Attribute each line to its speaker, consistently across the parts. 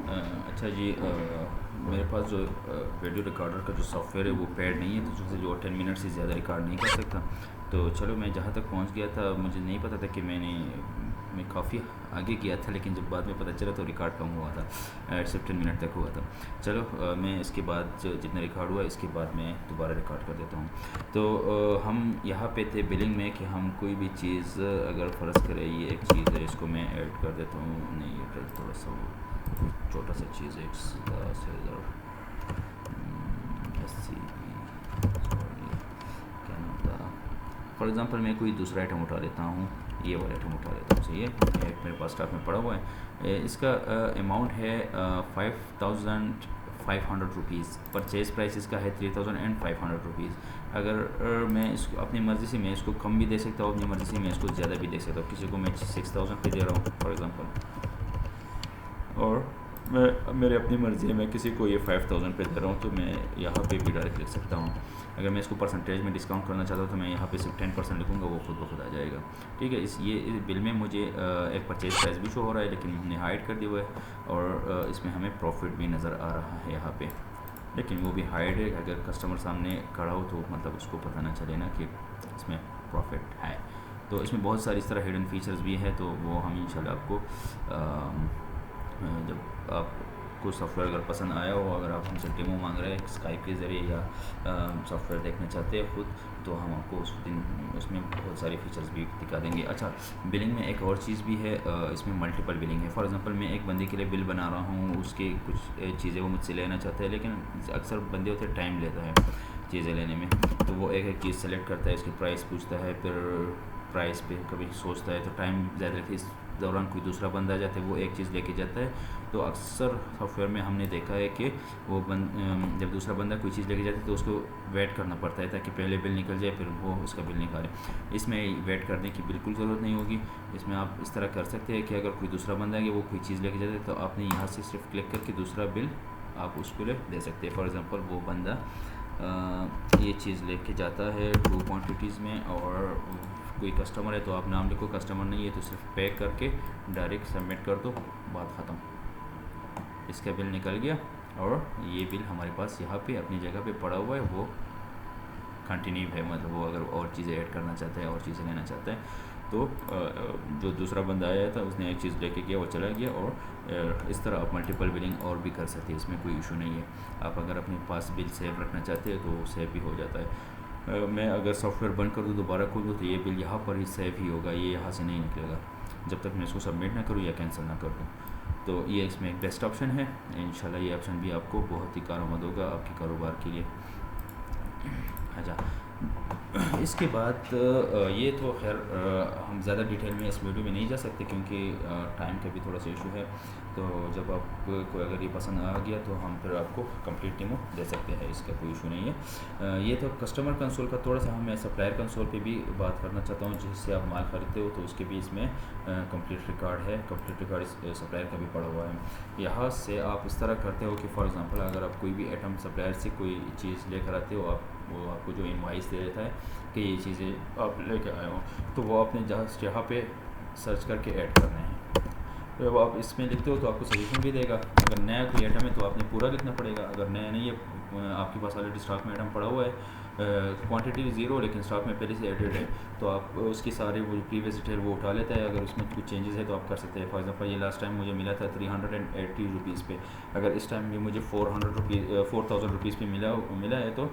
Speaker 1: अच्छा जी, मेरे पास जो वीडियो रिकॉर्डर का जो सॉफ़्टवेयर है वो पेड नहीं है, तो जो 10 मिनट से ज़्यादा रिकॉर्ड नहीं कर सकता। तो चलो, मैं जहाँ तक पहुँच गया था मुझे नहीं पता था कि मैं काफ़ी आगे किया था, लेकिन जब बाद में पता चला तो रिकॉर्ड कम हुआ था, सिर्फ 10 मिनट तक हुआ था। चलो, मैं इसके बाद जितना रिकॉर्ड हुआ इसके बाद मैं दोबारा रिकॉर्ड कर देता हूँ। तो हम यहाँ पे थे बिलिंग में कि हम कोई भी चीज़ अगर फ़र्ज़ करें ये एक चीज़ है, इसको मैं ऐड कर देता हूँ। नहीं, ये थोड़ा सा छोटा सा चीज़ है, फॉर एग्ज़ाम्पल मैं कोई दूसरा आइटम उठा लेता हूँ, ये वाला आइटम उठा लेता हूँ। सही है, एक मेरे पास स्टॉक में पड़ा हुआ है, इसका अमाउंट है 5500 रुपीज़। परचेज़ प्राइस इसका है 3500 रुपीज़। अगर मैं इसको अपनी मर्ज़ी से मैं इसको कम भी दे सकता हूँ, अपनी मर्ज़ी से मैं इसको ज़्यादा भी दे सकता हूँ। किसी को मैं 6000 पे दे रहा हूँ फॉर एग्ज़ाम्पल, और मैं मेरे अपनी मर्ज़ी है, मैं किसी को ये 5000 पे दे रहा हूँ, तो मैं यहाँ पे भी डायरेक्ट लिख सकता हूँ। अगर मैं इसको परसेंटेज में डिस्काउंट करना चाहता हूँ तो मैं यहाँ पे सिर्फ 10% लिखूँगा, वो खुद ब खुद आ जाएगा। ठीक है, इस बिल में मुझे एक परचेज प्राइस भी शो हो रहा है, लेकिन हमने हाइड कर दिया हुआ है, और इसमें हमें प्रॉफिट भी नज़र आ रहा है यहाँ पे, लेकिन वो भी हाइड है। अगर कस्टमर सामने खड़ा हो तो मतलब उसको पता ना चले ना कि इसमें प्रॉफिट है। तो इसमें बहुत सारी इस तरह हिडन फीचर्स भी हैं, तो वो हम इंशाल्लाह आपको जब आपको सॉफ्टवेयर अगर पसंद आया हो, अगर आप हमसे डेमो मांग रहे हैं स्काइप के ज़रिए या सॉफ्टवेयर देखना चाहते हैं खुद, तो हम आपको उस दिन उसमें बहुत सारे फीचर्स भी दिखा देंगे। अच्छा, बिलिंग में एक और चीज़ भी है, इसमें मल्टीपल बिलिंग है। फॉर एग्जांपल मैं एक बंदे के लिए बिल बना रहा हूँ, उसके कुछ चीज़ें वो मुझसे लेना चाहते हैं, लेकिन अक्सर बंदे होते टाइम लेता है चीज़ें लेने में, तो वो एक एक चीज़ सेलेक्ट करता है, इसकी प्राइस पूछता है, फिर प्राइस पे कभी सोचता है तो टाइम ज़्यादा लगता है। इस दौरान कोई दूसरा बंदा आ जाता है, वो एक चीज़ लेके जाता है, तो अक्सर सॉफ्टवेयर में हमने देखा है कि वो जब दूसरा बंदा कोई चीज़ लेके जाता है तो उसको वेट करना पड़ता है, ताकि पहले बिल निकल जाए फिर वो उसका बिल निकाले। इसमें वेट करने की बिल्कुल ज़रूरत नहीं होगी। इसमें आप इस तरह कर सकते हैं कि अगर कोई दूसरा बंदा है कि वो कोई चीज़ लेके जाता है, तो आपने यहाँ से सिर्फ क्लिक करके दूसरा बिल आप उसको ले दे सकते हैं। फॉर एग्ज़ाम्पल वो बंदा ये चीज़ लेके जाता है 2 क्वान्टिटीज़ में, और कोई कस्टमर है तो आप नाम लिखो, कस्टमर नहीं है तो सिर्फ पे करके डायरेक्ट सबमिट कर दो, बात ख़त्म। इसका बिल निकल गया, और ये बिल हमारे पास यहाँ पे अपनी जगह पे पड़ा हुआ है, वो कंटिन्यू है। मतलब वो अगर और चीज़ें ऐड करना चाहता है, और चीज़ें लेना चाहता है, तो जो दूसरा बंदा आया था उसने एक चीज़ लेके गया, वो चला गया, और इस तरह आप मल्टीपल बिलिंग और भी कर सकते हैं, इसमें कोई इशू नहीं है। आप अगर अपने पास बिल सेव रखना चाहते हैं तो सेव भी हो जाता है। मैं अगर सॉफ्टवेयर बंद कर दूँ दोबारा खोल दूँ तो ये बिल यहाँ पर ही सेव ही होगा, ये यहाँ से नहीं निकलेगा जब तक मैं इसको सबमिट ना करूँ या कैंसिल ना कर दूँ। तो ये इसमें एक बेस्ट ऑप्शन है। इंशाल्लाह ये ऑप्शन भी आपको बहुत ही कारआमद होगा आपके कारोबार के लिए। अच्छा, इसके बाद ये तो खैर हम ज़्यादा डिटेल में इस वीडियो में नहीं जा सकते, क्योंकि टाइम का भी थोड़ा सा इशू है। तो जब आपको अगर ये पसंद आ गया तो हम फिर आपको कंप्लीट डेमो दे सकते हैं, इसका कोई इशू नहीं है। ये तो कस्टमर कंसोल का। थोड़ा सा मैं सप्लायर कंसोल पे भी बात करना चाहता हूँ, जिससे आप माल ख़रीदते हो, तो उसके भी इसमें कंप्लीट रिकॉर्ड है। कंप्लीट रिकॉर्ड सप्लायर का भी पड़ा हुआ है। यहाँ से आप इस तरह करते हो कि फॉर एग्ज़ाम्पल अगर आप कोई भी आइटम सप्लायर से कोई चीज़ लेकर आते हो, वो आपको जो इनवाइस दे देता है कि ये चीज़ें आप लेके आए हो, तो वो आपने यहाँ पे सर्च करके ऐड करने हैं। तो जब आप इसमें लिखते हो तो आपको सजेशन भी देगा। अगर नया कोई आइटम है तो आपने पूरा लिखना पड़ेगा, अगर नया नहीं है, आपके पास ऑलरेडी स्टॉक में आइटम पड़ा हुआ है, क्वांटिटी 0 लेकिन स्टॉक में पहले से एडेड है, तो आप उसकी सारी वो प्रीवियस डिटेल वो उठा लेता है। अगर उसमें कुछ चेंजेस है तो आप कर सकते हैं। फॉर एग्जांपल ये लास्ट टाइम मुझे मिला था 380 रुपीज़ पे, अगर इस टाइम भी मुझे 4000 रुपीज़ पे मिला है, तो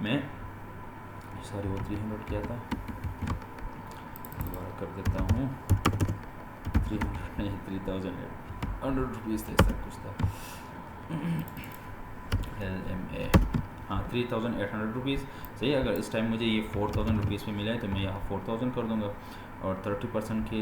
Speaker 1: मैं सॉरी वो 300 क्या था, दोबारा कर देता हूँ, 300 नहीं 3800 रुपीज़ थे, सर कुछ था, LMA, हाँ 3800 रुपीज़ सही। अगर इस टाइम मुझे ये 4000 रुपीज़ पे मिला है तो मैं यहाँ 4000 कर दूँगा, और 30% के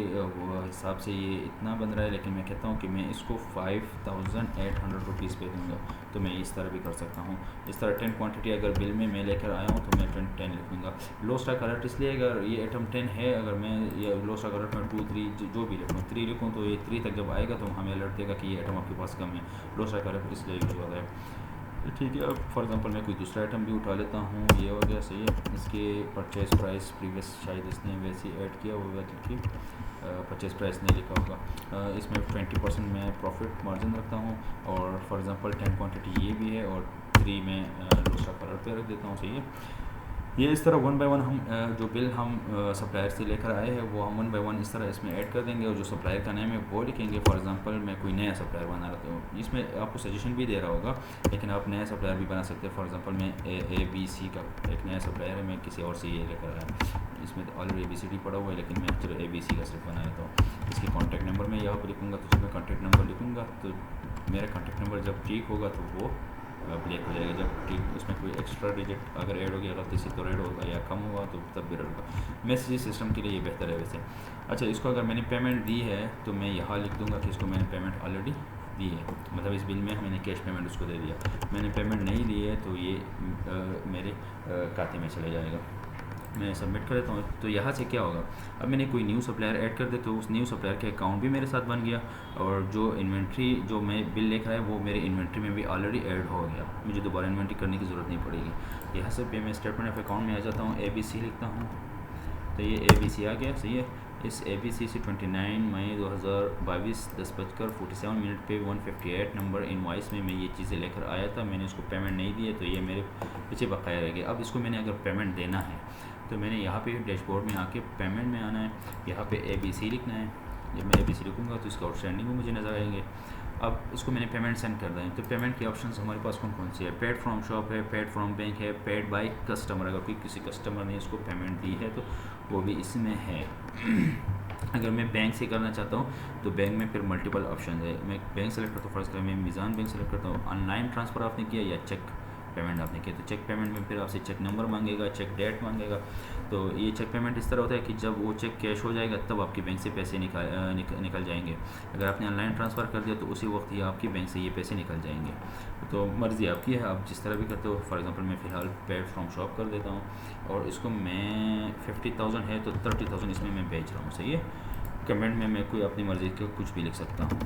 Speaker 1: हिसाब से ये इतना बन रहा है, लेकिन मैं कहता हूँ कि मैं इसको 5800 रुपीज़ पे दूँगा। तो मैं इस तरह भी कर सकता हूँ। इस तरह 10 क्वांटिटी अगर बिल में मैं लेकर आया हूँ तो मैं 10 लिख दूँगा। लो स्टॉक अलर्ट इसलिए, अगर ये आइटम 10 है, अगर मैं ये लो स्टॉक अलर्ट में 2 3 जो भी लिखूँ 3 लिखूँ, तो ये 3 तक जब आएगा तो हमें अलर्ट देगा कि ये आइटम आपके पास कम है। लो स्टॉक अलर्ट इसलिए यूज़ होता है। ठीक है। अब फॉर एग्जांपल मैं कोई दूसरा आइटम भी उठा लेता हूँ, ये हो गया सही है। इसके परचेज़ प्राइस प्रीवियस शायद इसने वैसे ही ऐड किया होगा क्योंकि परचेज़ प्राइस नहीं लिखा होगा। इसमें 20% मैं प्रॉफिट मार्जिन रखता हूँ और फॉर एग्जांपल 10 क्वांटिटी ये भी है और 3 मैं दूसरा कलर पे रख देता हूँ, सही है। ये इस तरह वन बाय वन हम जो बिल हम सप्लायर से लेकर आए हैं वो हम वन बाय वन इस तरह इसमें ऐड कर देंगे और जो सप्लायर का नेम है वो लिखेंगे। फॉर एग्जांपल मैं कोई नया सप्लायर बना रहा हूँ, इसमें आपको सजेशन भी दे रहा होगा, लेकिन आप नया सप्लायर भी बना सकते हैं। फॉर एग्जांपल मैं ABC का एक नया सप्लायर है, मैं किसी और से ये लेकर आया, इसमें ऑलरेडी ABCD पड़ा हुआ है, लेकिन मैं चलो ABC का सिर्फ बनाया था। इसके कॉन्टैक्ट नंबर मैं यहाँ पर लिखूँगा, तो जब मैं कॉन्टैक्ट नंबर लिखूँगा तो मेरा कॉन्टैक्ट नंबर जब ठीक होगा तो वो ब्लैक हो जाएगा। जब ठीक उसमें कोई एक्स्ट्रा डिजिट अगर ऐड हो गया गलती से तो रेड होगा, या कम हुआ तो तब भी रेड होगा। मैसेज सिस्टम के लिए ये बेहतर है वैसे। अच्छा, इसको अगर मैंने पेमेंट दी है तो मैं यहाँ लिख दूँगा कि इसको मैंने पेमेंट ऑलरेडी दी है, मतलब इस बिल में मैंने कैश पेमेंट उसको दे दिया। मैंने पेमेंट नहीं दी है तो ये मेरे खाते में चले जाएगा। मैं सबमिट कर देता हूँ। तो यहाँ से क्या होगा, अब मैंने कोई न्यू सप्लायर ऐड कर दे तो उस न्यू सप्लायर के अकाउंट भी मेरे साथ बन गया और जो इन्वेंट्री जो मैं बिल लेकर आया वो मेरे इन्वेंट्री में भी ऑलरेडी ऐड हो गया, मुझे दोबारा इन्वेंट्री करने की ज़रूरत नहीं पड़ेगी। यहाँ से पे मैं स्टेटमेंट ऑफ अकाउंट में आ जाता हूँ, ABC लिखता हूँ, तो ये ABC आ गया, सही है। इस ABC से 29 मई 2022 10:47 पे 158 नंबर इनवॉइस में मैं ये चीज़ें लेकर आया था, मैंने उसको पेमेंट नहीं दी है तो ये मेरे पीछे बकाया रह गया। अब इसको मैंने अगर पेमेंट देना है तो मैंने यहाँ पे डैशबोर्ड में आके पेमेंट में आना है, यहाँ पे ABC लिखना है। जब मैं ABC लिखूँगा तो इसका आउटस्टैंडिंग भी मुझे नज़र आएंगे। अब इसको मैंने पेमेंट सेंड कर दें, तो पेमेंट के ऑप्शंस हमारे पास कौन कौन से है, पेड फ्रॉम शॉप है, पेड फ्रॉम बैंक है, पेड बाय कस्टमर। अगर कोई किसी कस्टमर ने इसको पेमेंट दी है तो वो भी इसमें है। अगर मैं बैंक से करना चाहता हूँ तो बैंक में फिर मल्टीपल ऑप्शन है, मैं बैंक सेलेक्ट करता हूँ। फर्स्ट कर मैं मीज़ान बैंक सेलेक्ट करता हूँ। ऑनलाइन ट्रांसफ़र आपने किया या चेक पेमेंट आपने किया, तो चेक पेमेंट में फिर आपसे चेक नंबर मांगेगा, चेक डेट मांगेगा। तो ये चेक पेमेंट इस तरह होता है कि जब वो चेक कैश हो जाएगा तब आपकी बैंक से पैसे निकल जाएंगे। अगर आपने ऑनलाइन ट्रांसफ़र कर दिया तो उसी वक्त ही आपकी बैंक से ये पैसे निकल जाएंगे। तो मर्ज़ी आपकी है, आप जिस तरह भी करते हो। फॉर एग्जांपल मैं फ़िलहाल पेड फ्रॉम शॉप कर देता हूँ और इसको मैं 50,000 है तो 30,000 इसमें मैं बेच रहा हूँ, सही है। कमेंट में मैं कोई अपनी मर्ज़ी का कुछ भी लिख सकता हूँ,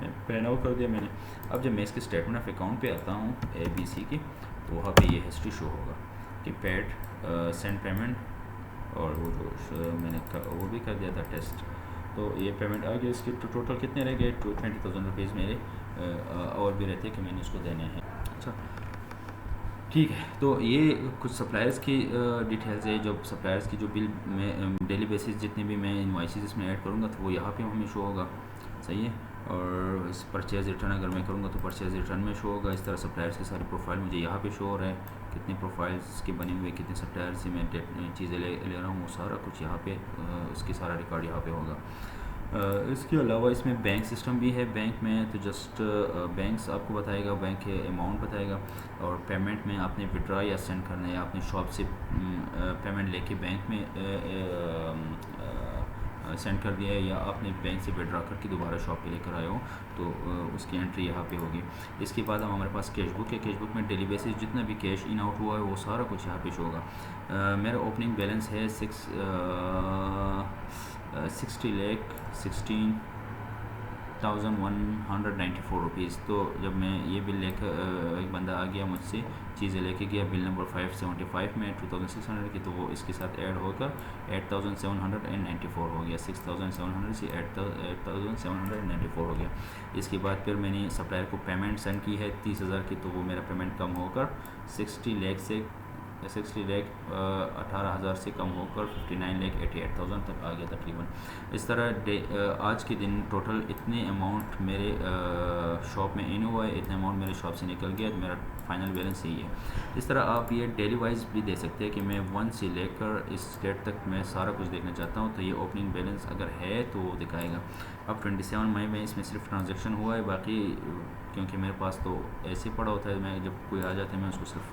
Speaker 1: मैं पेन आउट कर दिया मैंने। अब जब मैं इसके स्टेटमेंट ऑफ अकाउंट पे आता हूँ ABC की, तो वहाँ पे ये हिस्ट्री शो होगा कि पेड सेंड पेमेंट और वो जो मैंने वो भी कर दिया था टेस्ट, तो ये पेमेंट आ गया। इसके टोटल कितने रह गए, 20,000 रुपीज़ मेरे और भी रहते कि मैंने उसको देने हैं। अच्छा ठीक है, तो ये कुछ सप्लायर्स की डिटेल्स है। जब सप्लायर्स की जो बिल में डेली बेसिस जितने भी मैं इनवॉइसेस इसमें ऐड करूँगा तो वो यहाँ पे हमें शो होगा, सही है। और इस परचेज़ रिटर्न अगर मैं करूँगा तो परचेज़ रिटर्न में शो होगा। इस तरह सप्लायर्स की सारी प्रोफाइल मुझे यहाँ पे शो हो रहा है, कितने प्रोफाइल्स के बने हुए, कितने सप्लायर से मैं चीज़ें ले रहा हूँ, वो सारा कुछ यहाँ पे इसकी सारा रिकॉर्ड यहाँ पे होगा। इसके अलावा इसमें बैंक सिस्टम भी है। बैंक में तो जस्ट बैंक्स आपको बताएगा, बैंक के अमाउंट बताएगा, और पेमेंट में आपने विड्रॉ या सेंड करना है या अपने शॉप से पेमेंट लेके बैंक में सेंड कर दिया है या आपने बैंक से विड्रॉ करके दोबारा शॉप पे लेकर आए हो तो उसकी एंट्री यहाँ पे होगी। इसके बाद हमारे पास कैश बुक है। कैश बुक में डेली बेसिस जितना भी कैश इन आउट हुआ है वो सारा कुछ यहाँ पे शो होगा। मेरा ओपनिंग बैलेंस है 60,16,194 रुपीज़। तो जब मैं ये बिल लेकर एक बंदा आ गया मुझसे चीज़ें लेके गया बिल नंबर 575 में 2600 की, तो वो इसके साथ ऐड होकर 8,794 हो गया। 6,700 से 8,794 हो गया। इसके बाद फिर मैंने सप्लायर को पेमेंट सेंड की है 30,000 की, तो वो मेरा पेमेंट कम होकर 60 लाख 18,000 से कम होकर 59,88,000 तक आ गया तकरीबन। इस तरह आज के दिन टोटल इतने अमाउंट मेरे शॉप में इन हुआ है, इतने अमाउंट मेरे शॉप से निकल गया, तो मेरा फाइनल बैलेंस यही है। इस तरह आप ये डेली वाइज भी दे सकते हैं कि मैं 1 से लेकर इस डेट तक मैं सारा कुछ देखना चाहता हूँ, तो ये ओपनिंग बैलेंस अगर है तो वो दिखाएगा। अब 27 मई में इसमें सिर्फ ट्रांजैक्शन हुआ है, बाकी क्योंकि मेरे पास तो ऐसे पड़ा होता है, मैं जब कोई आ जाता है मैं उसको सिर्फ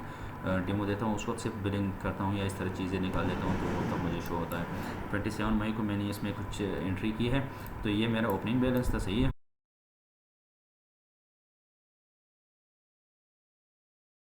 Speaker 1: डेमो देता हूँ, उस वक्त सिर्फ बिलिंग करता हूँ या इस तरह चीज़ें निकाल देता हूँ, तो वो तब मुझे शो होता है। 27 मई को मैंने इसमें कुछ एंट्री की है, तो ये मेरा ओपनिंग बैलेंस था, सही है।